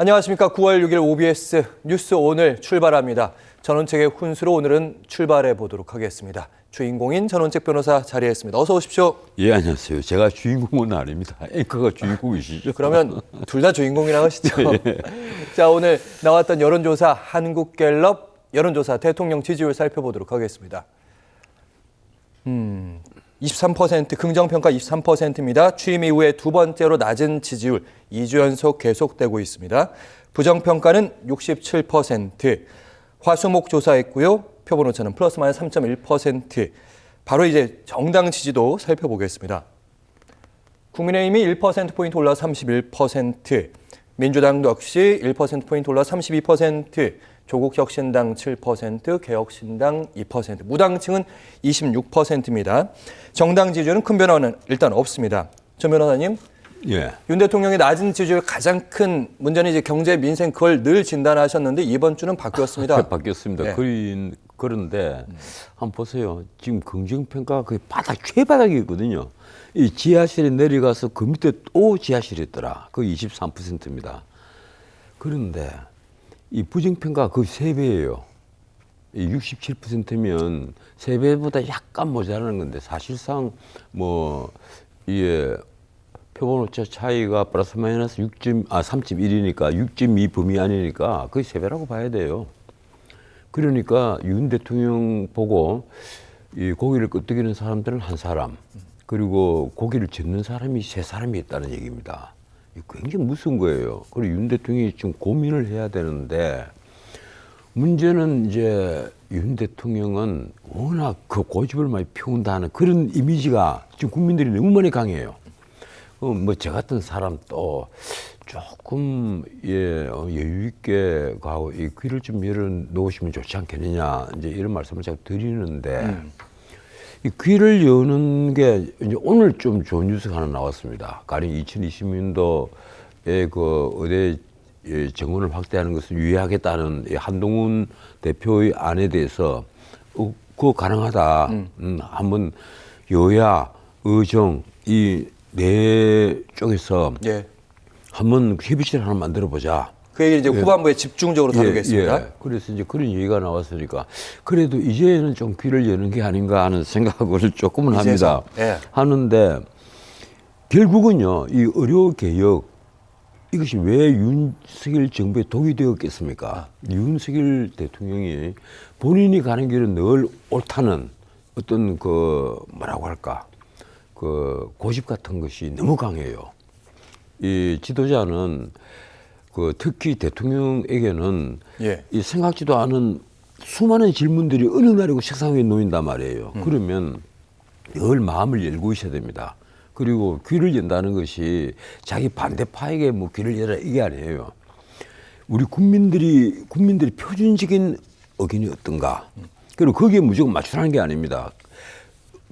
안녕하십니까. 9월 6일 OBS 뉴스 오늘 출발합니다. 전원책의 훈수로 오늘은 출발해 보도록 하겠습니다. 주인공인 전원책 변호사 자리했습니다. 어서 오십시오. 예, 안녕하세요. 제가 주인공은 아닙니다. 앵커가 주인공이시죠. 그러면 둘 다 주인공이라고 하시죠. 예. 자, 오늘 나왔던 여론조사 한국갤럽 여론조사 대통령 지지율 살펴보도록 하겠습니다. 23% 긍정평가 23%입니다. 취임 이후에 두 번째로 낮은 지지율 2주 연속 계속되고 있습니다. 부정평가는 67%. 화수목 조사했고요. 표본오차는 플러스 마이너스 3.1%. 바로 이제 정당 지지도 살펴보겠습니다. 국민의힘이 1%포인트 올라 31%. 민주당도 역시 1%포인트 올라 32%. 조국혁신당 7%, 개혁신당 2%, 무당층은 26%입니다. 정당 지지율은 큰 변화는 일단 없습니다. 전 변호사님, 예. 윤 대통령의 낮은 지지율 가장 큰 문제는 이제 경제, 민생 그걸 늘 진단하셨는데 이번 주는 바뀌었습니다. 바뀌었습니다. 네. 그런데 한번 보세요. 지금 긍정평가가 거의 최바닥이거든요. 이 지하실에 내려가서 그 밑에 또 지하실이 있더라. 그 23%입니다. 그런데 이 부정평가 거의 3배예요. 이 67%면 3배보다 약간 모자라는 건데 사실상 뭐 이게 표본오차 차이가 플러스 마이너스 3.1이니까 6.2 범위 안이니까 거의 3배라고 봐야 돼요. 그러니까 윤 대통령 보고 이 고기를 끄덕이는 사람들은 한 사람, 그리고 고기를 젓는 사람이 3사람이 있다는 얘기입니다. 굉장히 무서운 거예요. 그리고 윤 대통령이 좀 고민을 해야 되는데 문제는 이제 윤 대통령은 워낙 그 고집을 많이 피운다는 그런 이미지가 지금 국민들이 너무 많이 강해요. 뭐 저 같은 사람 또 조금 여유 있게 가고 이 귀를 좀 열어 놓으시면 좋지 않겠느냐 이제 이런 말씀을 제가 드리는데 이 귀를 여는 게 이제 오늘 좀 좋은 뉴스가 하나 나왔습니다. 가령 2020년도에 그 의대 정원을 확대하는 것을 유예하겠다는 한동훈 대표의 안에 대해서 그거 가능하다. 한번 여야, 의정 이 네 쪽에서 예. 한번 협의체를 하나 만들어 보자. 그 얘기 이제 후반부에 집중적으로 다루겠습니다. 그래서 이제 그런 얘기가 나왔으니까 그래도 이제는 좀 귀를 여는 게 아닌가 하는 생각을 조금은 합니다. 예. 하는데 결국은요, 이 의료 개혁 이것이 왜 윤석열 정부에 독이 되었겠습니까? 윤석열 대통령이 본인이 가는 길은 늘 옳다는 어떤 그 뭐라고 할까 그 고집 같은 것이 너무 강해요. 이 지도자는 그 특히 대통령에게는 예. 이 생각지도 않은 수많은 질문들이 어느 날이고 책상 위에 놓인단 말이에요. 그러면 늘 마음을 열고 있어야 됩니다. 그리고 귀를 연다는 것이 자기 반대파에게 뭐 귀를 열라 이게 아니에요. 우리 국민들이 표준적인 의견이 어떤가. 그리고 거기에 무조건 맞추라는 게 아닙니다.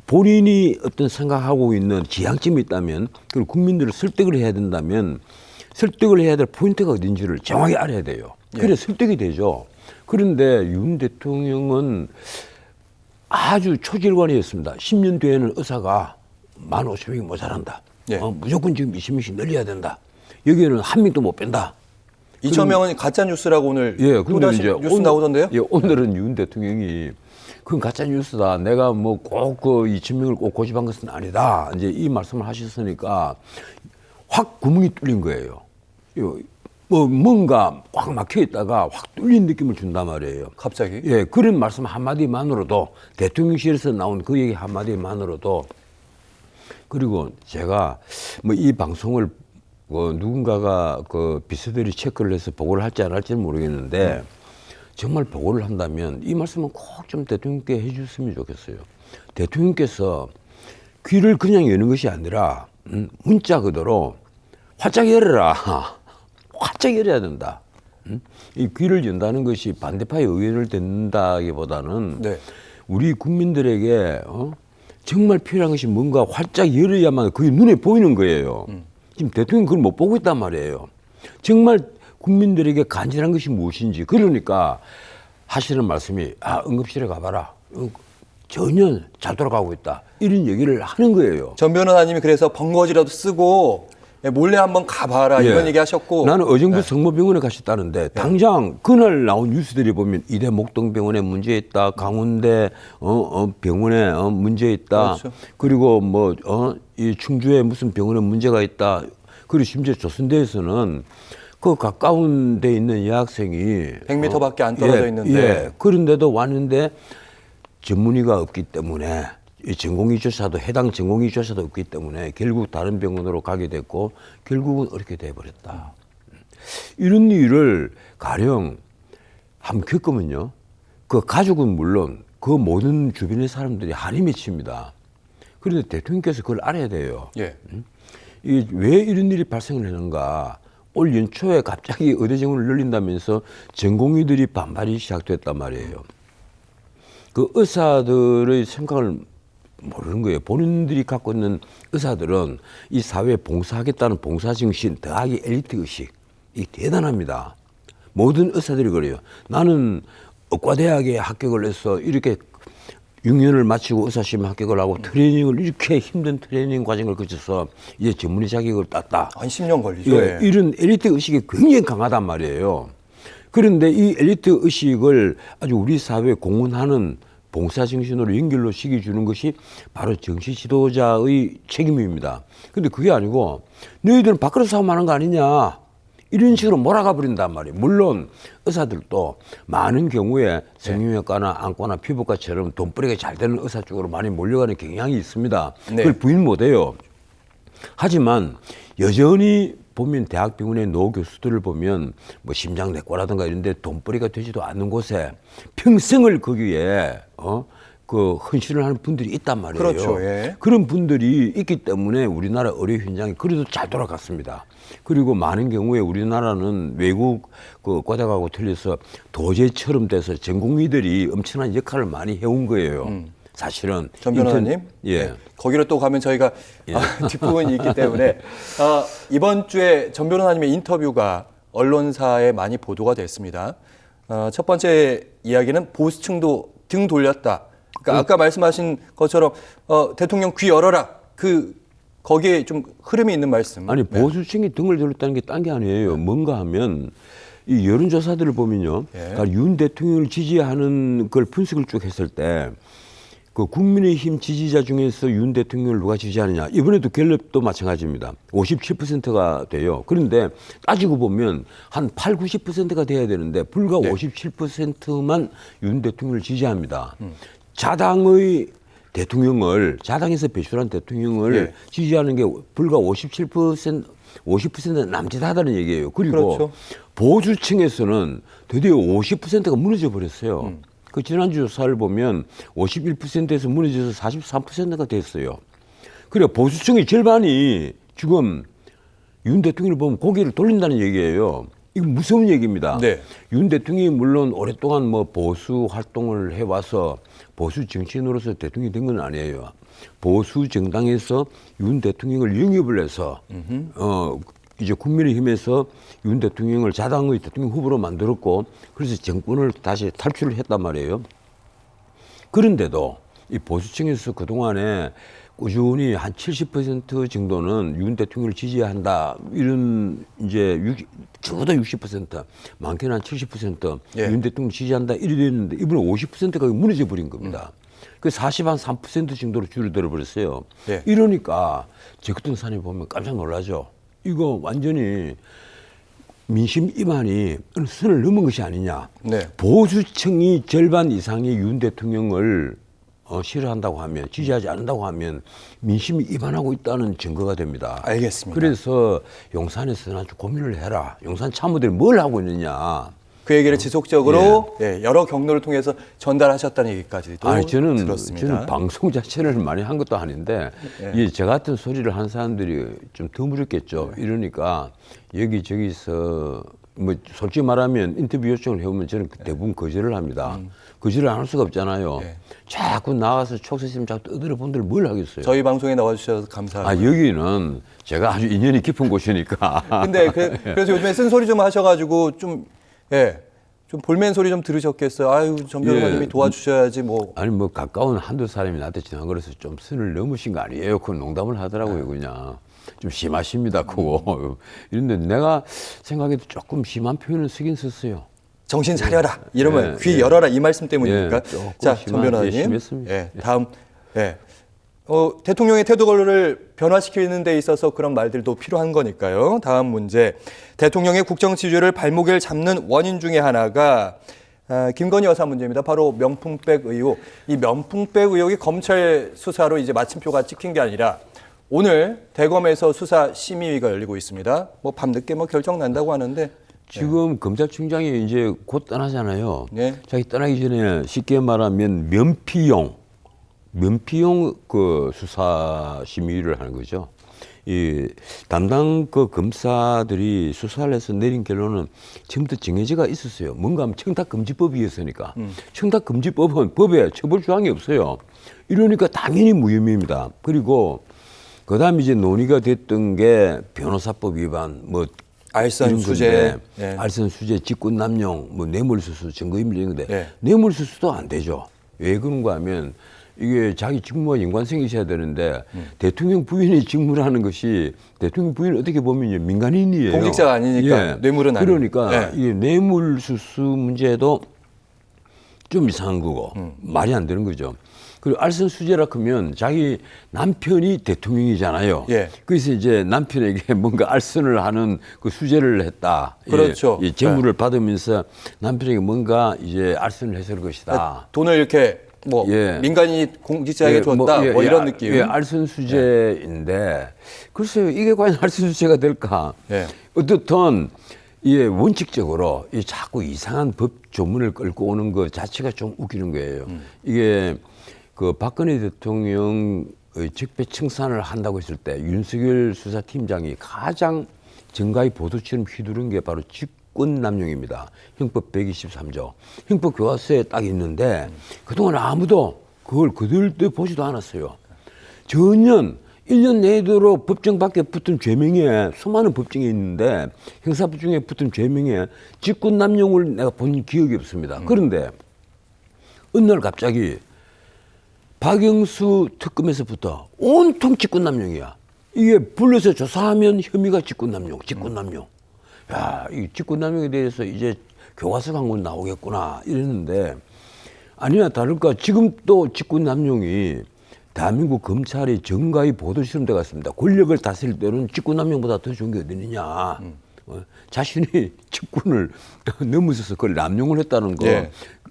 본인이 어떤 생각하고 있는 지향점이 있다면 그리고 국민들을 설득을 해야 된다면 설득을 해야 될 포인트가 어딘지를 정확히 알아야 돼요. 그래 설득이 되죠. 그런데 윤 대통령은 아주 초질관이었습니다. 10년 뒤에는 의사가 15,000명이 모자란다. 예. 무조건 지금 20명씩 늘려야 된다. 여기에는 한 명도 못 뺀다. 2,000명은 가짜 뉴스라고 오늘 근데 이제 뉴스 나오던데요? 오늘은 윤 대통령이 그건 가짜 뉴스다. 내가 뭐 꼭 그 2,000명을 꼭 고집한 것은 아니다. 이제 이 말씀을 하셨으니까 확 구멍이 뚫린 거예요. 뭐 뭔가 확 막혀 있다가 확 뚫린 느낌을 준단 말이에요. 갑자기? 예, 그런 말씀 한마디만으로도 대통령실에서 나온 그 얘기 한마디만으로도 그리고 제가 뭐 이 방송을 누군가가 그 비서들이 체크를 해서 보고를 할지 안 할지는 모르겠는데 정말 보고를 한다면 이 말씀은 꼭 좀 대통령께 해주셨으면 좋겠어요. 대통령께서 귀를 그냥 여는 것이 아니라 문자 그대로 활짝 열어라. 활짝 열어야 된다. 이 귀를 연다는 것이 반대파의 의견을 듣는다기보다는 네. 우리 국민들에게 정말 필요한 것이 뭔가 활짝 열어야만 그게 눈에 보이는 거예요. 지금 대통령이 그걸 못 보고 있단 말이에요. 정말 국민들에게 간절한 것이 무엇인지 그러니까 하시는 말씀이 응급실에 가봐라. 전혀 잘 돌아가고 있다. 이런 얘기를 하는 거예요. 전 변호사님이 그래서 번거지라도 쓰고 몰래 한번 가봐라 예. 이런 얘기 하셨고 나는 의정부 성모병원에 가셨다는데 당장 그날 나온 뉴스들이 보면 이대 목동병원에 문제 있다, 강원대 병원에 문제 있다, 그렇죠. 그리고 이 충주에 무슨 병원에 문제가 있다. 그리고 심지어 조선대에서는 그 가까운 데 있는 여학생이 100m밖에 안 떨어져 있는데 예. 그런데도 왔는데 전문의가 없기 때문에 이 전공의조사도 해당 전공의조사도 없기 때문에 결국 다른 병원으로 가게 됐고 결국은 이렇게 돼버렸다. 이런 일을 가령 한번 겪으면요. 그 가족은 물론 그 모든 주변의 사람들이 한이 맺힙니다. 그런데 대통령께서 그걸 알아야 돼요. 예. 왜 이런 일이 발생을 하는가. 올 연초에 갑자기 의대정원을 열린다면서 전공의들이 반발이 시작됐단 말이에요. 그 의사들의 생각을 모르는 거예요. 본인들이 갖고 있는 의사들은 이 사회에 봉사하겠다는 봉사정신 더하기 엘리트 의식, 이 대단합니다. 모든 의사들이 그래요. 나는 의과대학에 합격을 해서 이렇게 6년을 마치고 의사시험 합격을 하고 트레이닝을 이렇게 힘든 트레이닝 과정을 거쳐서 이제 전문의 자격을 땄다. 한 10년 걸리죠. 예, 이런 엘리트 의식이 굉장히 강하단 말이에요. 그런데 이 엘리트 의식을 아주 우리 사회에 공헌하는 봉사정신으로 연결로 시켜주는 것이 바로 정치 지도자의 책임입니다. 근데 그게 아니고 너희들은 밖으로 싸움하는 거 아니냐. 이런 식으로 몰아가 버린단 말이에요. 물론 의사들도 많은 경우에 성형외과나 안과나 피부과처럼 돈벌이가 잘 되는 의사 쪽으로 많이 몰려가는 경향이 있습니다. 네. 그걸 부인 못해요. 하지만 여전히 보면 대학병원의 노 교수들을 보면 뭐 심장내과라든가 이런 데 돈벌이가 되지도 않는 곳에 평생을 거기에 그 헌신을 하는 분들이 있단 말이에요. 그렇죠. 예. 그런 분들이 있기 때문에 우리나라 의료 현장이 그래도 잘 돌아갔습니다. 그리고 많은 경우에 우리나라는 외국 그 과대하고 틀려서 도제처럼 돼서 전공의들이 엄청난 역할을 많이 해온 거예요. 사실은 전 변호사님, 예. 네. 거기로 또 가면 저희가 뒷부분이 있기 때문에 이번 주에 전 변호사님의 인터뷰가 언론사에 많이 보도가 됐습니다. 첫 번째 이야기는 보수층도 등 돌렸다. 그러니까 아까 말씀하신 것처럼 대통령 귀 열어라. 거기에 좀 흐름이 있는 말씀. 아니 보수층이 등을 돌렸다는 게 딴 게 아니에요. 뭔가 하면 이 여론조사들을 보면요, 그러니까 윤 대통령을 지지하는 걸 분석을 쭉 했을 때. 그 국민의힘 지지자 중에서 윤 대통령을 누가 지지하느냐. 이번에도 갤럽도 마찬가지입니다. 57%가 돼요. 그런데 따지고 보면 한 8, 90%가 돼야 되는데 불과 57%만 윤 대통령을 지지합니다. 자당의 대통령을, 자당에서 배출한 대통령을 지지하는 게 불과 50% 남짓하다는 얘기예요. 그리고 그렇죠. 보수층에서는 드디어 50%가 무너져 버렸어요. 그 지난주 조사를 보면 51%에서 무너져서 43%가 됐어요. 그래 보수층의 절반이 지금 윤 대통령을 보면 고개를 돌린다는 얘기예요. 이거 무서운 얘기입니다. 네. 윤 대통령이 물론 오랫동안 뭐 보수 활동을 해와서 보수 정치인으로서 대통령이 된 건 아니에요. 보수 정당에서 윤 대통령을 영입을 해서 이제 국민의힘에서 윤 대통령을 자당의 대통령 후보로 만들었고 그래서 정권을 다시 탈출을 했단 말이에요. 그런데도 이 보수층에서 그동안에 꾸준히 한 70% 정도는 윤 대통령을 지지한다. 이런 이제 적어도 60%, 많게는 한 70% 윤 대통령을 지지한다. 이래 됐는데 이번에 50%가 무너져 버린 겁니다. 그 43% 정도로 줄어들어 버렸어요. 예. 이러니까 저 같은 사람이 보면 깜짝 놀라죠. 이거 완전히 민심 이반이 어느 선을 넘은 것이 아니냐. 네. 보수층이 절반 이상이 윤 대통령을 싫어한다고 하면, 지지하지 않는다고 하면 민심이 이반하고 있다는 증거가 됩니다. 알겠습니다. 그래서 용산에서는 아주 고민을 해라. 용산 참모들이 뭘 하고 있느냐. 그 얘기를 지속적으로 여러 경로를 통해서 전달하셨다는 얘기까지도 아니 저는 들었습니다. 방송 자체를 많이 한 것도 아닌데 이 저 같은 소리를 한 사람들이 좀 드물었겠죠. 이러니까 여기저기서 뭐 솔직히 말하면 인터뷰 요청을 해오면 저는 대부분 거절을 합니다. 거절을 안 할 수가 없잖아요. 자꾸 나와서 촉새심 자꾸 떠들어 본들 뭘 하겠어요. 저희 방송에 나와주셔서 감사합니다. 여기는 제가 아주 인연이 깊은 곳이니까. 근데 그래서 요즘에 쓴소리 좀 하셔가지고 좀 좀 볼멘 소리 좀 들으셨겠어요. 아유, 전 변호사님이 예. 도와주셔야지 뭐. 아니 뭐 가까운 한두 사람이 나한테 지나간 거라서 좀 선을 넘으신 거 아니에요? 그 농담을 하더라고요. 그냥 좀 심하십니다. 그거 이런데 내가 생각해도 조금 심한 표현을 쓰긴 썼어요. 정신 차려라. 이러면 예, 귀 예. 열어라 이 말씀 때문이니까. 예, 조금 자, 전 변호사님. 심했습니다. 예, 다음. 예. 대통령의 태도 권로를 변화시키는 데 있어서 그런 말들도 필요한 거니까요. 다음 문제. 대통령의 국정 지지율을 발목을 잡는 원인 중에 하나가 김건희 여사 문제입니다. 바로 명품백 의혹. 이 명품백 의혹이 검찰 수사로 이제 마침표가 찍힌 게 아니라 오늘 대검에서 수사 심의위가 열리고 있습니다. 뭐 밤늦게 뭐 결정 난다고 하는데 지금 검찰총장이 이제 곧 떠나잖아요. 네. 자기 떠나기 전에 쉽게 말하면 면피용 그 수사 심의를 하는 거죠. 이 담당 그 검사들이 수사를 해서 내린 결론은 지금부터 정해져가 있었어요. 뭔가 하면 청탁금지법이었으니까. 청탁금지법은 법에 처벌 조항이 없어요. 이러니까 당연히 무혐의입니다. 그리고 그다음에 이제 논의가 됐던 게 변호사법 위반, 뭐 알선 이런 수재, 건데, 예. 알선 수재, 직권남용, 뭐 뇌물수수, 증거인멸 이런 건데 예. 뇌물수수도 안 되죠. 왜 그런가 하면 이게 자기 직무와 연관성이 있어야 되는데 대통령 부인이 직무를 하는 것이 대통령 부인은 어떻게 보면 민간인이에요. 공직자가 아니니까 뇌물은 아니고. 그러니까 이 뇌물수수 문제도 좀 이상한 거고 말이 안 되는 거죠. 그리고 알선 수재라 하면 자기 남편이 대통령이잖아요. 예. 그래서 이제 남편에게 뭔가 알선을 하는 그 수재를 했다. 그렇죠. 이 재물을 받으면서 남편에게 뭔가 이제 알선을 했을 것이다. 돈을 이렇게 뭐 예. 민간인이 공직자에게 줬다 뭐 이런 느낌. 예, 알선 수재인데 글쎄요 이게 과연 알선 수재가 될까? 예. 어떻든 예, 원칙적으로 이 자꾸 이상한 법 조문을 끌고 오는 것 자체가 좀 웃기는 거예요. 이게 그 박근혜 대통령의 적폐청산을 한다고 했을 때 윤석열 수사팀장이 가장 정가의 보도처럼 휘두른 게 바로 직권남용입니다. 형법 123조. 형법 교과서에 딱 있는데 그동안 아무도 그걸 그들도 보지도 않았어요. 전혀 1년 내도록 법정 밖에 붙은 죄명에 수많은 법정이 있는데 형사법 중에 붙은 죄명에 직권남용을 내가 본 기억이 없습니다. 그런데 어느 날 갑자기 박영수 특검에서부터 온통 직권남용이야. 이게 불러서 조사하면 혐의가 직권남용. 야, 이 직권남용에 대해서 이제 교과서 광고 나오겠구나 이랬는데 아니나 다를까 지금 또 직권남용이 대한민국 검찰의 정가의 보도시험 돼 갔습니다. 권력을 다스릴 때는 직권남용보다 더 좋은 게 어디 있느냐. 자신이 직권을 넘어서서 그걸 남용을 했다는 거. 예.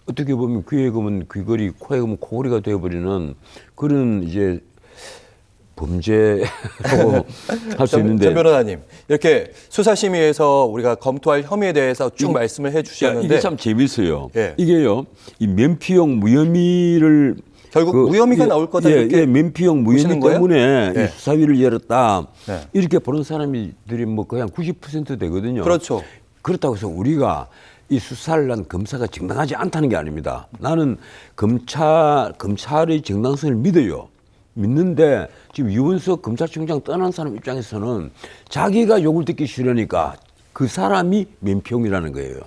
어떻게 보면 귀에 검은 귀걸이, 코에 검은 코걸이가 되어버리는 그런 이제 범죄라고 할 수 있는데. 전 변호사님 이렇게 수사심의에서 우리가 검토할 혐의에 대해서 쭉 말씀을 해주셨는데 이게 참 재밌어요. 예. 이게요, 이 면피용 무혐의를 결국 무혐의가 나올 거다 이렇게 면피용 보시는 무혐의 거예요? 때문에 예. 이 수사위를 열었다. 예. 이렇게 보는 사람들이 뭐 거의 한 90% 되거든요. 그렇죠. 그렇다고 해서 우리가 이 수사를 한 검사가 정당하지 않다는 게 아닙니다. 나는 검찰의 정당성을 믿어요. 믿는데 지금 유은석 검찰총장 떠난 사람 입장에서는 자기가 욕을 듣기 싫으니까 그 사람이 면피용이라는 거예요.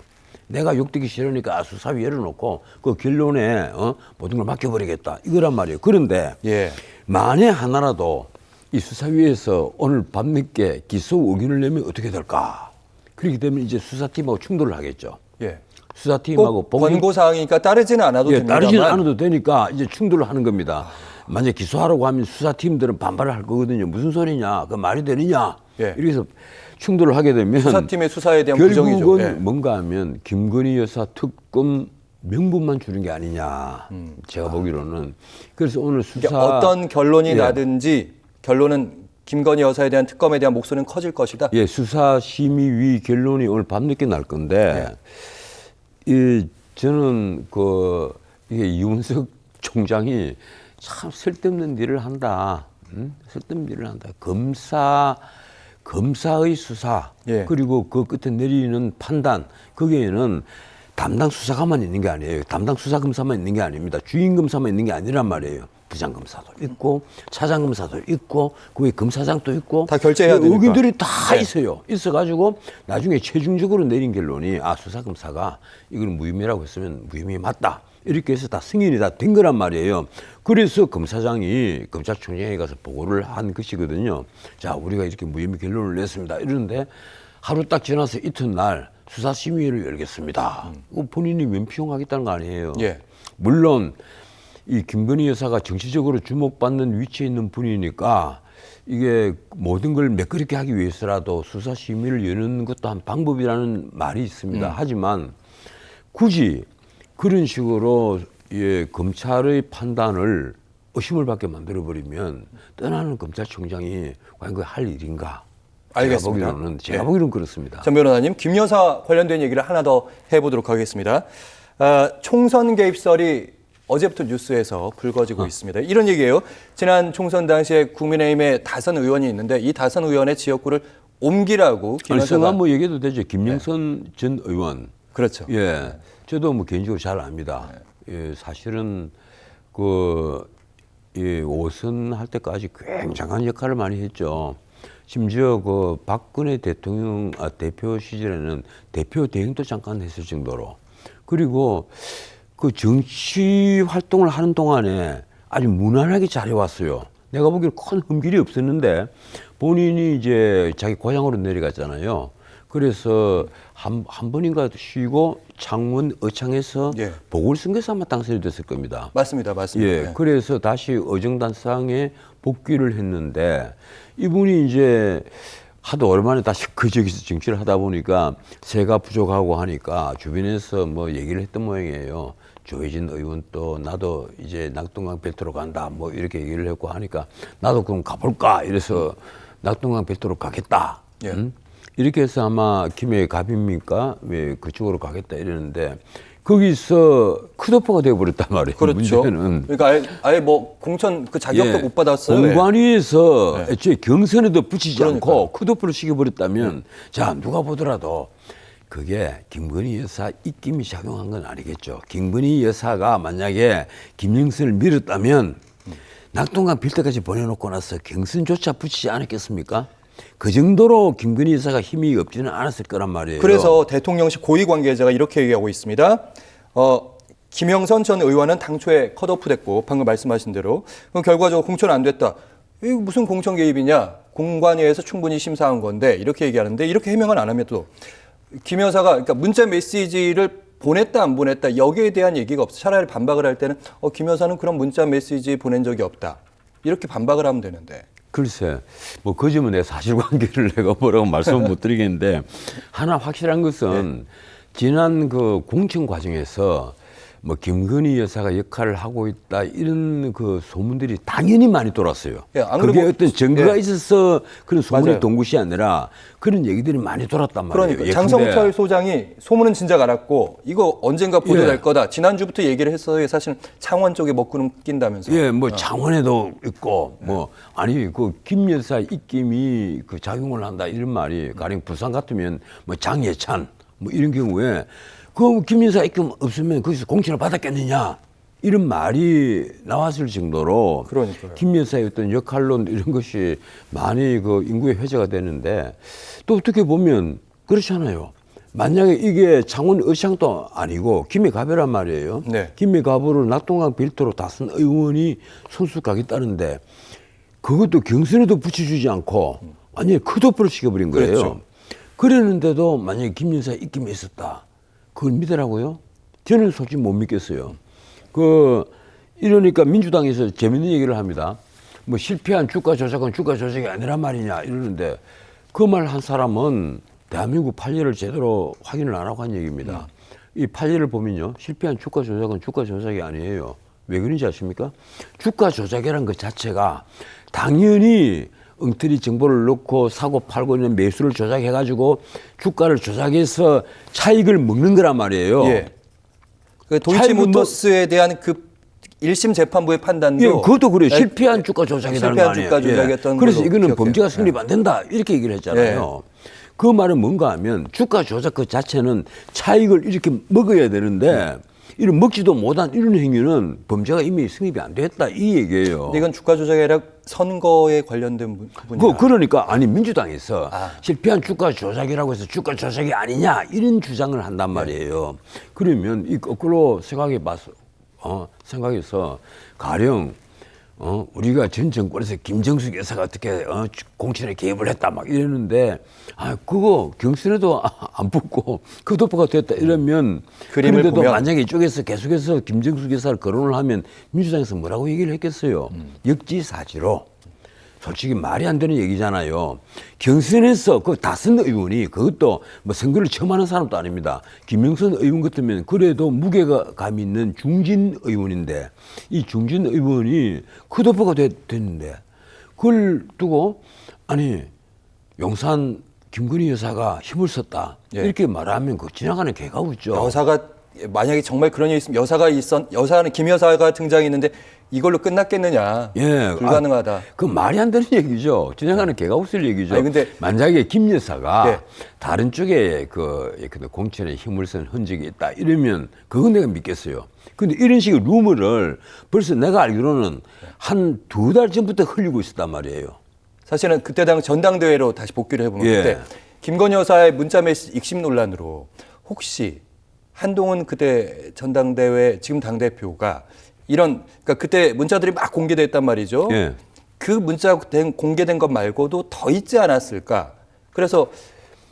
내가 욕 듣기 싫으니까 수사위 열어놓고 그 결론에 모든 걸 맡겨버리겠다. 이거란 말이에요. 그런데 예. 만에 하나라도 이 수사위에서 오늘 밤늦게 기소 의견을 내면 어떻게 될까? 그렇게 되면 이제 수사팀하고 충돌을 하겠죠. 예. 수사팀하고 꼭 권고 사항이니까 따르지는 않아도 됩니다만 따르지는 않아도 되니까 이제 충돌을 하는 겁니다. 만약 기소하라고 하면 수사팀들은 반발을 할 거거든요. 무슨 소리냐? 그 말이 되느냐? 예. 이렇게 해서 충돌을 하게 되면 수사팀의 수사에 대한 결국은 부정이죠. 예. 뭔가 하면 김건희 여사 특검 명분만 주는 게 아니냐. 제가 보기로는. 그래서 오늘 이게 수사 어떤 결론이 예. 나든지 결론은 김건희 여사에 대한 특검에 대한 목소리는 커질 것이다. 예, 수사심의위 결론이 오늘 밤늦게 날 건데, 저는 이게 이윤석 총장이 참 쓸데없는 일을 한다. 쓸데없는 일을 한다. 검사의 수사, 예. 그리고 그 끝에 내리는 판단, 거기에는 담당 수사관만 있는 게 아니에요. 담당 수사검사만 있는 게 아닙니다. 주임검사만 있는 게 아니란 말이에요. 부장검사도 있고 차장검사도 있고 그 외 검사장도 있고 다 결제해야 되니까. 의견들이 다 네. 있어요. 있어가지고 나중에 최종적으로 내린 결론이 수사검사가 이걸 무혐의라고 했으면 무혐의 맞다. 이렇게 해서 다 승인이 다 된 거란 말이에요. 그래서 검사장이 검찰총장에 가서 보고를 한 것이거든요. 자, 우리가 이렇게 무혐의 결론을 냈습니다. 이러는데 하루 딱 지나서 이튿날 수사심의를 열겠습니다. 본인이 면피용하겠다는 거 아니에요. 예. 물론 이 김건희 여사가 정치적으로 주목받는 위치에 있는 분이니까 이게 모든 걸 매끄럽게 하기 위해서라도 수사심의를 여는 것도 한 방법이라는 말이 있습니다. 하지만 굳이 그런 식으로 검찰의 판단을 의심을 받게 만들어버리면 떠나는 검찰총장이 과연 그 할 일인가? 알겠습니다. 제가 보기로는 그렇습니다. 전 변호사님, 김 여사 관련된 얘기를 하나 더 해보도록 하겠습니다. 총선 개입설이 어제부터 뉴스에서 불거지고 있습니다. 이런 얘기예요. 지난 총선 당시에 국민의힘에 다선 의원이 있는데 이 다선 의원의 지역구를 옮기라고 김 여사가. 성함 뭐 얘기해도 되죠. 김영선 전 의원. 그렇죠. 예, 저도 뭐 개인적으로 잘 압니다. 예, 사실은 오선 할 때까지 굉장한 역할을 많이 했죠. 심지어 박근혜 대통령 대표 시절에는 대표 대행도 잠깐 했을 정도로. 그리고 그 정치 활동을 하는 동안에 아주 무난하게 잘해왔어요. 내가 보기엔 큰 흠길이 없었는데 본인이 이제 자기 고향으로 내려갔잖아요. 그래서 한 번인가 쉬고 창원 의창에서 예. 보궐선거에서 아마 당선이 됐을 겁니다. 맞습니다. 예, 네. 그래서 다시 의정단상에 복귀를 했는데 이분이 이제 하도 오랜만에 다시 저기서 정치를 하다 보니까 새가 부족하고 하니까 주변에서 뭐 얘기를 했던 모양이에요. 조혜진 의원 또 나도 이제 낙동강 벨트로 간다 뭐 이렇게 얘기를 했고 하니까 나도 그럼 가볼까 이래서 낙동강 벨트로 가겠다. 예. 이렇게 해서 아마 김해 갑입니까? 왜 그쪽으로 가겠다 이러는데 거기서 컷오프가 되어버렸단 말이에요. 그렇죠. 문제는. 그러니까 아예 뭐 공천 그 자격도 못 받았어요. 공관위에서 네. 애초에 경선에도 붙이지 그러니까요. 않고 컷오프를 시켜버렸다면 자 누가 보더라도 그게 김건희 여사 입김이 작용한 건 아니겠죠. 김건희 여사가 만약에 김영선을 밀었다면 낙동강 빌드까지 보내놓고 나서 경선조차 붙이지 않았겠습니까? 그 정도로 김건희 여사가 힘이 없지는 않았을 거란 말이에요. 그래서 대통령실 고위 관계자가 이렇게 얘기하고 있습니다. 김영선 전 의원은 당초에 컷오프됐고 방금 말씀하신 대로 그럼 결과적으로 공천 안 됐다. 이거 무슨 공천 개입이냐? 공관위에서 충분히 심사한 건데 이렇게 얘기하는데 이렇게 해명을 안 하면 또 김 여사가 그러니까 문자 메시지를 보냈다 안 보냈다 여기에 대한 얘기가 없어. 차라리 반박을 할 때는 김 여사는 그런 문자 메시지 보낸 적이 없다. 이렇게 반박을 하면 되는데. 글쎄, 뭐 그 점은 내 사실관계를 내가 뭐라고 말씀을 못 드리겠는데 하나 확실한 것은 지난 그 공천 과정에서 뭐 김건희 여사가 역할을 하고 있다 이런 그 소문들이 당연히 많이 돌았어요. 예, 안 그게 그러고- 어떤 증거가 예. 있어서 그런 소문이 맞아요. 돈 것이 아니라 그런 얘기들이 많이 돌았단 말이에요. 그러니까 장성철 소장이 소문은 진작 알았고 이거 언젠가 보도될 예. 거다. 지난주부터 얘기를 했어요. 사실 창원 쪽에 먹구름 낀다면서. 예, 뭐 창원에도 있고 뭐 아니 그 김 여사 입김이 그 작용을 한다 이런 말이 가령 부산 같으면 뭐 장예찬 뭐 이런 경우에 그 김 여사 입김 없으면 거기서 공천을 받았겠느냐 이런 말이 나왔을 정도로 그러니까요. 김 여사의 어떤 역할론 이런 것이 많이 그 인구의 회자가 되는데 또 어떻게 보면 그렇잖아요. 만약에 이게 창원 의창도 아니고 김해갑이란 말이에요. 네. 김해갑으로 낙동강 빌트로 다선 의원이 손수 가겠다는데 그것도 경선에도 붙여주지 않고 완전히 컷오프를 시켜버린 거예요. 그렇죠. 그랬는데도 만약에 김 여사 입김이 있었다. 그걸 믿으라고요? 저는 솔직히 못 믿겠어요. 이러니까 민주당에서 재밌는 얘기를 합니다. 뭐 실패한 주가 조작은 주가 조작이 아니란 말이냐 이러는데 그 말 한 사람은 대한민국 판례를 제대로 확인을 안 하고 한 얘기입니다. 이 판례를 보면요. 실패한 주가 조작은 주가 조작이 아니에요. 왜 그런지 아십니까? 주가 조작이라는 것 자체가 당연히 엉터리 정보를 넣고 사고 팔고 있는 매수를 조작해가지고 주가를 조작해서 차익을 먹는 거란 말이에요. 예. 그 도이치모터스에 대한 그 1심 재판부의 판단도 예, 그것도 그래요. 예, 실패한 주가 조작이라는 거 실패한 아니에요. 주가 조작이었던 그래서 걸로 이거는 기억해요. 범죄가 성립 안 된다 이렇게 얘기를 했잖아요. 그 말은 뭔가 하면 주가 조작 그 자체는 차익을 이렇게 먹어야 되는데 이런 먹지도 못한 이런 행위는 범죄가 이미 성립이 안 됐다 이 얘기예요. 근데 이건 주가 조작이 아니라 선거에 관련된 부분이다. 그러니까 아니 민주당에서 아. 실패한 주가 조작이라고 해서 주가 조작이 아니냐 이런 주장을 한단 말이에요. 그러면 이 거꾸로 생각해서 가령 우리가 전 정권에서 김정숙 여사가 어떻게 공천에 개입을 했다 막 이러는데 그거 경선에도 안 붙고 컷오프가 됐다 이러면 그림을 그런데도 보면 만약에 이쪽에서 계속해서 김정숙 여사를 거론을 하면 민주당에서 뭐라고 얘기를 했겠어요. 역지사지로. 솔직히 말이 안 되는 얘기잖아요. 경선에서 그 다선 의원이 그것도 뭐 선거를 처음 하는 사람도 아닙니다. 김영선 의원 같으면 그래도 무게감 있는 중진 의원인데 이 중진 의원이 컷오프가 됐는데 그걸 두고 아니 용산 김건희 여사가 힘을 썼다 이렇게 말하면 그 지나가는 개가 웃죠. 여사가 만약에 정말 그런 일이 있으면 여사는 김 여사가 등장했는데 이걸로 끝났겠느냐? 예, 불가능하다. 그 말이 안 되는 얘기죠. 지나가는 개가 웃을 얘기죠. 아니, 근데 만약에 김 여사가 네. 다른 쪽에 그 공천에 힘을 쓴 흔적이 있다 이러면 그건 내가 믿겠어요. 근데 이런 식의 루머를 벌써 내가 알기로는 한 2달 전부터 흘리고 있었단 말이에요. 사실은 그때 당 전당대회로 다시 복귀를 해보면 예. 그때 김건희 여사의 문자메시지 익심 논란으로 혹시 한동훈 그때 전당대회 지금 당대표가 그러니까 그때 문자들이 막 공개됐단 말이죠. 예. 그 문자 공개된 것 말고도 더 있지 않았을까. 그래서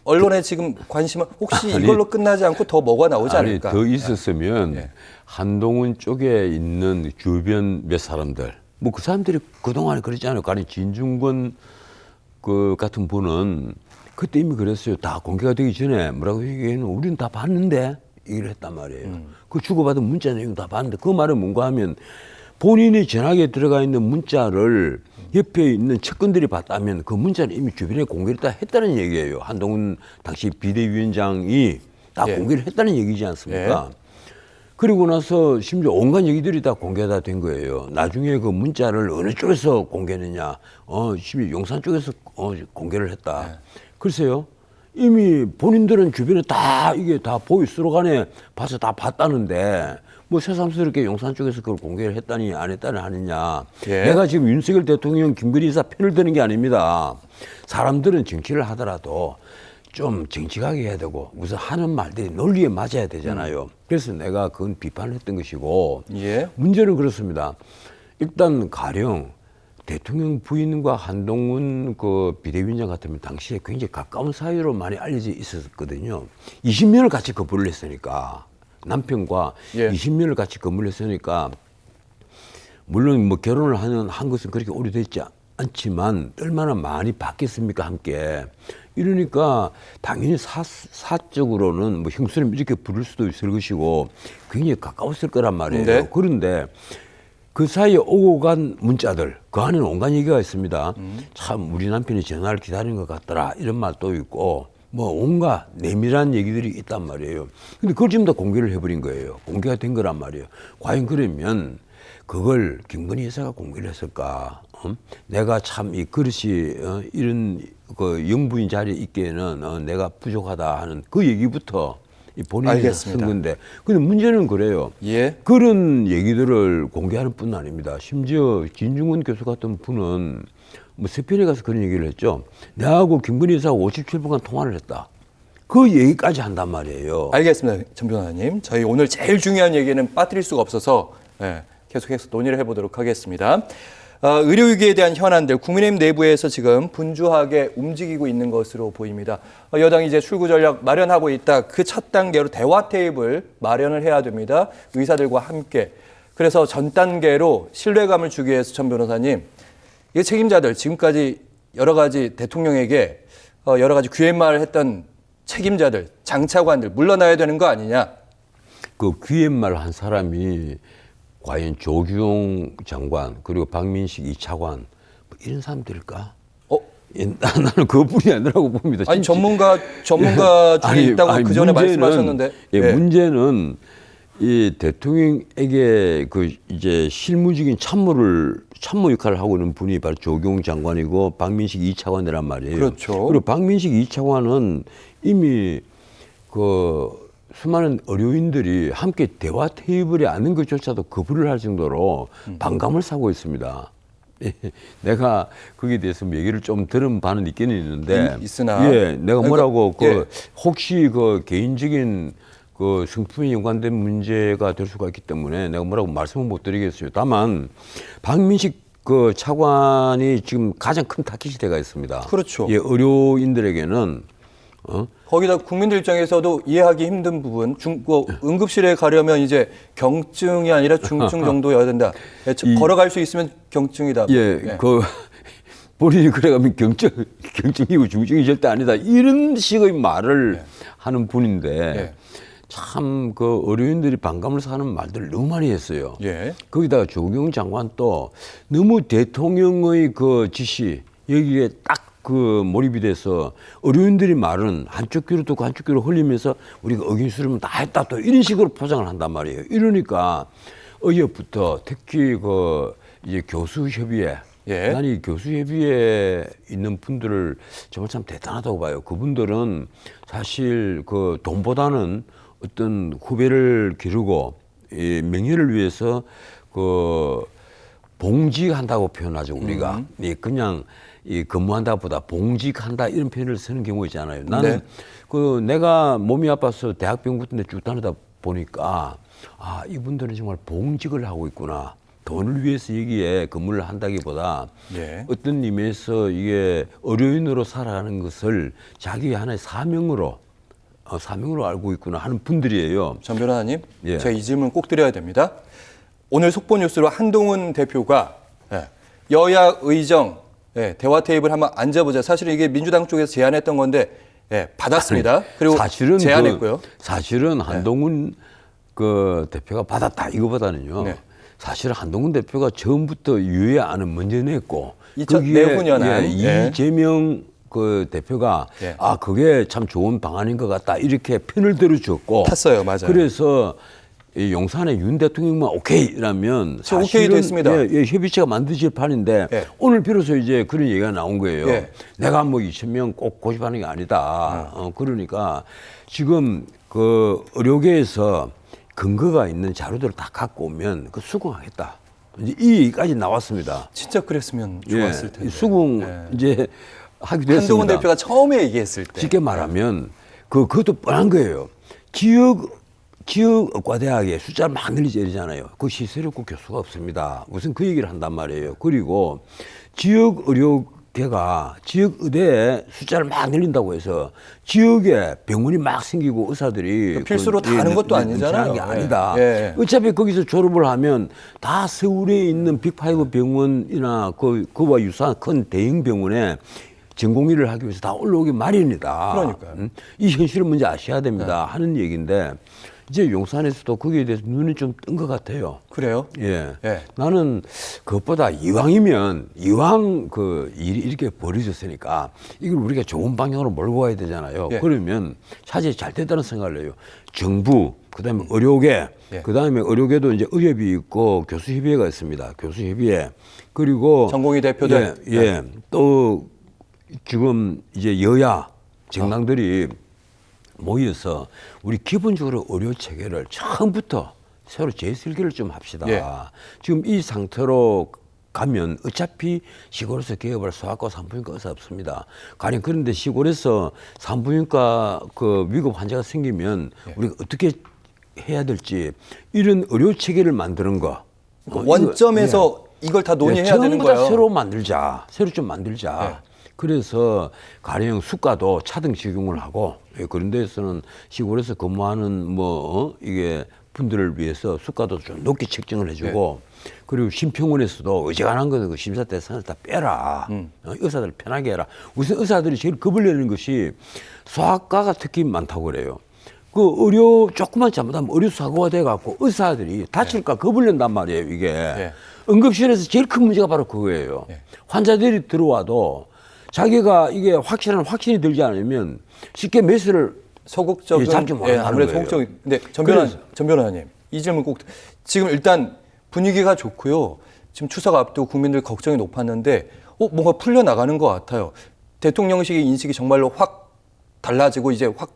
언론에 지금 관심은 혹시 이걸로 끝나지 않고 더 뭐가 나오지 않을까. 더 있었으면 예. 한동훈 쪽에 있는 주변 몇 사람들 뭐 그 사람들이 그동안에 그랬지 않을까. 아니 진중권 그 같은 분은 그때 이미 그랬어요. 다 공개가 되기 전에 뭐라고 얘기해는 우리는 다 봤는데 얘기를 했단 말이에요. 그 주고받은 문자 내용 다 봤는데 그 말은 뭔가 하면 본인이 전화기에 들어가 있는 문자를 옆에 있는 측근들이 봤다면 그 문자는 이미 주변에 공개를 다 했다는 얘기예요. 한동훈 당시 비대위원장이 다 예. 공개를 했다는 얘기지 않습니까? 그리고 나서 심지어 온갖 얘기들이 다 공개가 된 거예요. 나중에 그 문자를 어느 쪽에서 공개했느냐. 심지어 용산 쪽에서 공개를 했다. 글쎄요. 이미 본인들은 주변에 다 이게 다 보이스로 간에 봐서 다 봤다는데 뭐 새삼스럽게 용산 쪽에서 그걸 공개를 했다니 안 했다니 하느냐. 예. 내가 지금 윤석열 대통령 김건희 여사 편을 드는 게 아닙니다. 사람들은 정치를 하더라도 좀 정직하게 해야 되고 우선 하는 말들이 논리에 맞아야 되잖아요. 그래서 내가 그건 비판을 했던 것이고 예. 문제는 그렇습니다. 일단 가령 대통령 부인과 한동훈 그 비대위원장 같으면 당시에 굉장히 가까운 사이로 많이 알려져 있었거든요. 20년을 같이 거부를 했으니까 남편과 예. 20년을 같이 거부를 했으니까 물론 뭐 결혼을 한 것은 그렇게 오래됐지 않지만 얼마나 많이 바뀌었습니까 함께. 이러니까 당연히 사적으로는 뭐 형수님 이렇게 부를 수도 있을 것이고 굉장히 가까웠을 거란 말이에요. 네. 그런데 그 사이에 오고 간 문자들 그 안에는 온갖 얘기가 있습니다. 참 우리 남편이 전화를 기다리는 것 같더라 이런 말도 있고 뭐 온갖 내밀한 얘기들이 있단 말이에요. 근데 그걸 지금 다 공개를 해버린 거예요. 공개가 된 거란 말이에요. 과연 그러면 그걸 김건희 여사가 공개를 했을까? 내가 참 이 그릇이 이런 그 영부인 자리에 있기에는 내가 부족하다 하는 그 얘기부터 이 본인이 쓴 건데. 근데 문제는 그래요. 예. 그런 얘기들을 공개하는 뿐 아닙니다. 심지어 진중권 교수 같은 분은 뭐 세편에 가서 그런 얘기를 했죠. 내하고 김건희 여사가 57분간 통화를 했다. 그 얘기까지 한단 말이에요. 알겠습니다. 전 변호사님. 저희 오늘 제일 중요한 얘기는 빠뜨릴 수가 없어서 계속해서 논의를 해보도록 하겠습니다. 의료위기에 대한 현안들 국민의힘 내부에서 지금 분주하게 움직이고 있는 것으로 보입니다. 여당이 이제 출구 전략 마련하고 있다. 그 첫 단계로 대화 테이블 마련을 해야 됩니다. 의사들과 함께. 그래서 전 단계로 신뢰감을 주기 위해서 전 변호사님, 이 책임자들 지금까지 여러 가지 대통령에게 여러 가지 귀행말을 했던 책임자들, 장차관들 물러나야 되는 거 아니냐? 그 귀행말 한 사람이 과연 조규용 장관 그리고 박민식 이 차관 뭐 이런 사람들일까? 나는 그분이 아니라고 봅니다. 아니 전문가 중에 있다고 그 전에 말씀하셨는데. 예, 문제는 이 대통령에게 그 이제 실무적인 참모를 참모 역할을 하고 있는 분이 바로 조경 장관이고 박민식 2차관이란 말이에요. 그렇죠. 그리고 박민식 2차관은 이미 그 수많은 의료인들이 함께 대화 테이블에 앉는 것조차도 거부를 할 정도로 반감을 사고 있습니다. 내가 거기에 대해서 얘기를 좀 들은 바는 있기는 있는데, 있으나, 예, 내가 뭐라고 그러니까, 혹시 그 개인적인 그 성품에 연관된 문제가 될 수가 있기 때문에 내가 뭐라고 말씀은 못 드리겠어요. 다만 박민식 그 차관이 지금 가장 큰 타깃이 돼가 있습니다. 그렇죠. 예, 의료인들에게는 거기다 국민들 입장에서도 이해하기 힘든 부분, 응급실에 가려면 이제 경증이 아니라 중증 정도여야 된다. 걸어갈 수 있으면 경증이다. 예, 그 본인이 그래가면 경증이고 중증이 절대 아니다. 이런 식의 말을 하는 분인데 참 그 의료인들이 반감을 사는 말들을 너무 많이 했어요. 예. 거기다가 조경 장관 또 너무 대통령의 그 지시 여기에 딱 그 몰입이 돼서 의료인들이 말은 한쪽 귀로 듣고 한쪽 귀로 흘리면서 우리가 의견 수렴은 다 했다 또 이런 식으로 포장을 한단 말이에요. 이러니까 어이부터 특히 그 이제 교수협의회 예. 난 이 교수협의회에 있는 분들을 정말 참 대단하다고 봐요. 그분들은 사실 그 돈보다는 어떤 후배를 기르고 이 명예를 위해서 그 봉직한다고 표현하죠 우리가. 이 그냥 이 근무한다보다 봉직한다 이런 표현을 쓰는 경우 있잖아요. 나는 그 내가 몸이 아파서 대학병원 같은 데 쭉 다니다 보니까 아 이분들은 정말 봉직을 하고 있구나. 돈을 위해서 여기에 근무를 한다기보다 어떤 의미에서 이게 의료인으로 살아가는 것을 자기의 하나의 사명으로 알고 있구나 하는 분들이에요. 전 변호사님, 예. 제가 이 질문 꼭 드려야 됩니다. 오늘 속보 뉴스로 한동훈 대표가 여야 의정 대화 테이블 한번 앉아보자. 사실은 이게 민주당 쪽에서 제안했던 건데 받았습니다. 그리고 사실은 제안했고요. 사실은 한동훈 그 대표가 받았다 이거보다는요. 사실 한동훈 대표가 처음부터 유예안을 먼저 냈고 내후년안 이재명 그 대표가 아 그게 참 좋은 방안인 것 같다 이렇게 편을 들어줬고 탔어요, 맞아요. 그래서 이 용산의 윤 대통령만 오케이라면 오케이 됐습니다. 협의체가 만드질 판인데 오늘 비로소 이제 그런 얘기가 나온 거예요. 내가 뭐 2,000명 꼭 고집하는 게 아니다. 그러니까 지금 그 의료계에서 근거가 있는 자료들을 다 갖고 오면 그 수긍하겠다. 이제 이 얘기까지 나왔습니다. 진짜 그랬으면 좋았을 텐데. 수긍 이제 하기도 했습니다. 한동훈 대표가 처음에 얘기했을 때. 쉽게 말하면 그것도 뻔한 거예요. 지역 의과대학에 숫자를 막 늘리지 이러잖아요. 그 시설이 없고 교수가 없습니다. 우선 그 얘기를 한단 말이에요. 그리고 지역 의료계가 지역 의대에 숫자를 막 늘린다고 해서 지역에 병원이 막 생기고 의사들이 필수로 다 하는 것도 아니잖아요. 게 아니다. 어차피 거기서 졸업을 하면 다 서울에 있는 빅5 병원이나 그와 유사한 큰 대형 병원에 전공의를 하기 위해서 다 올라오기 마련이다. 그러니까요. 이 현실을 먼저 아셔야 됩니다. 하는 얘기인데 이제 용산에서도 거기에 대해서 눈이 좀 뜬 것 같아요. 그래요? 예. 나는 그것보다 이왕 그 일이 이렇게 벌어졌으니까 이걸 우리가 좋은 방향으로 몰고 가야 되잖아요. 그러면 차제에 잘 됐다는 생각을 해요. 정부, 그다음에 의료계, 그다음에 의료계도 이제 의협이 있고 교수협의회가 있습니다. 교수협의회. 그리고 전공의 대표들. 또 지금 이제 여야 정당들이 모여서 우리 기본적으로 의료 체계를 처음부터 새로 재설계를 좀 합시다. 지금 이 상태로 가면 어차피 시골에서 개업할 소아과 산부인과 의사 없습니다. 가령 그런데 시골에서 산부인과 그 위급 환자가 생기면 우리가 어떻게 해야 될지 이런 의료 체계를 만드는 거. 원점에서 이걸 다 논의해야 되는 거예요. 새로 만들자. 새로 좀 만들자. 그래서 가령 수가도 차등 적용을 하고 그런 데서는 시골에서 근무하는 이게 분들을 위해서 수가도 좀 높게 책정을 해주고 그리고 심평원에서도 어지간한 거는 그 심사 대상을 다 빼라. 의사들 편하게 해라. 우선 의사들이 제일 겁을 내는 것이 소아과가 특히 많다고 그래요. 그 의료 조금만 잘못하면 의료 사고가 돼갖고 의사들이 다칠까 겁을 낸단 말이에요. 이게 응급실에서 제일 큰 문제가 바로 그거예요. 환자들이 들어와도 자기가 이게 확신이 들지 않으면 쉽게 메스를 소극적인 잡지 못하는 아무래도 거예요. 소극적인. 근데 전 변호사님 이 질문 꼭 지금 일단 분위기가 좋고요. 지금 추석 앞두고 국민들 걱정이 높았는데 뭔가 풀려나가는 것 같아요. 대통령실의 인식이 정말로 확 달라지고 이제 확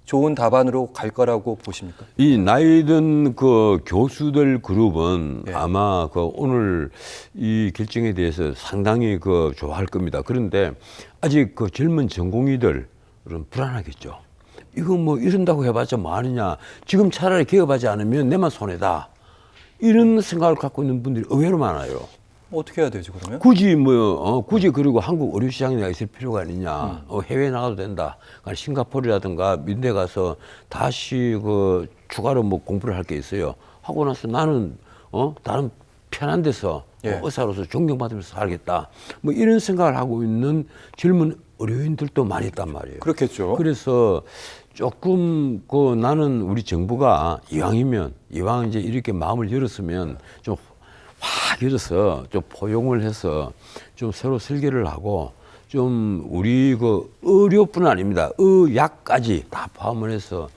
좋은 답안으로 갈 거라고 보십니까? 이 나이든 그 교수들 그룹은 예. 아마 그 오늘 이 결정에 대해서 상당히 그 좋아할 겁니다. 그런데 아직 그 젊은 전공의들은 불안하겠죠. 이거 뭐 이런다고 해봤자 뭐 하느냐. 지금 차라리 개업하지 않으면 내만 손해다. 이런 생각을 갖고 있는 분들이 의외로 많아요. 어떻게 해야 되죠, 그러면? 굳이 그리고 한국 의료 시장에 내가 있을 필요가 있느냐. 해외에 나가도 된다. 그러니까 싱가포르라든가 민대 가서 다시 그 추가로 뭐 공부를 할 게 있어요. 하고 나서 나는 다른 편한 데서 예. 의사로서 존경받으면서 살겠다. 뭐 이런 생각을 하고 있는 젊은 의료인들도 많이 있단 말이에요. 그렇겠죠. 그래서 조금 그 나는 우리 정부가 이왕 이제 이렇게 마음을 열었으면 좀 확 열어서 좀 포용을 해서 좀 새로 설계를 하고 좀 우리 그 의료뿐 아닙니다. 의약까지 다 포함을 해서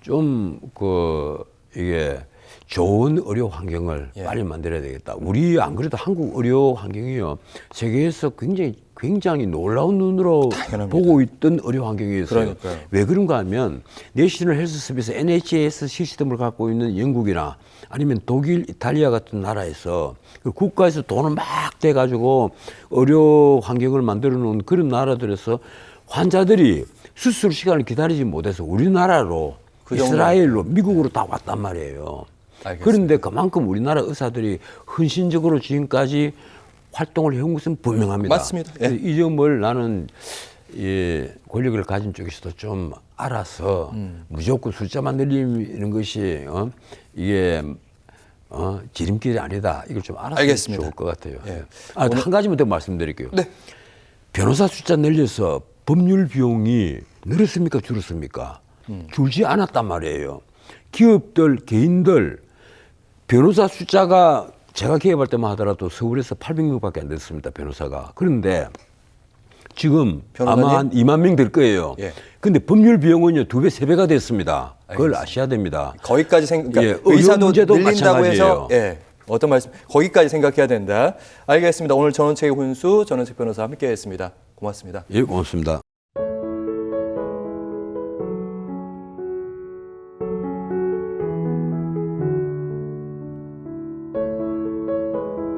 좀 그 이게 좋은 의료 환경을 예. 빨리 만들어야 되겠다. 우리 안 그래도 한국 의료 환경이요 세계에서 굉장히 놀라운 눈으로 당연합니다. 보고 있던 의료 환경이었어요. 그러니까요. 왜 그런가 하면 내셔널 헬스 서비스 NHS 시스템을 갖고 있는 영국이나 아니면 독일, 이탈리아 같은 나라에서 그 국가에서 돈을 막 대가지고 의료 환경을 만들어 놓은 그런 나라들에서 환자들이 수술 시간을 기다리지 못해서 우리나라로 그 정도. 이스라엘로 미국으로 다 왔단 말이에요. 알겠습니다. 그런데 그만큼 우리나라 의사들이 헌신적으로 지금까지 활동을 해온 것은 분명합니다. 맞습니다. 예. 이 점을 나는 권력을 가진 쪽에서도 좀 알아서 무조건 숫자만 늘리는 것이 이게 지름길이 아니다. 이걸 좀 알았으면 알겠습니다. 좋을 것 같아요. 예. 한 가지만 더 말씀드릴게요. 네. 변호사 숫자 늘려서 법률 비용이 늘었습니까? 줄었습니까? 줄지 않았단 말이에요. 기업들, 개인들, 변호사 숫자가 제가 개업할 때만 하더라도 서울에서 800명밖에 안 됐습니다. 변호사가. 그런데 지금 변호사님? 아마 한 2만 명 될 거예요. 예. 근데 법률 비용은요 2배, 3배가 됐습니다. 그걸 알겠습니다. 아셔야 됩니다. 거기까지 그러니까 예, 의사도 문제도 늘린다고 해서 마찬가지예요. 어떤 말씀? 거기까지 생각해야 된다. 알겠습니다. 오늘 전원책 혼수 전원책 변호사 함께했습니다. 고맙습니다. 예, 고맙습니다.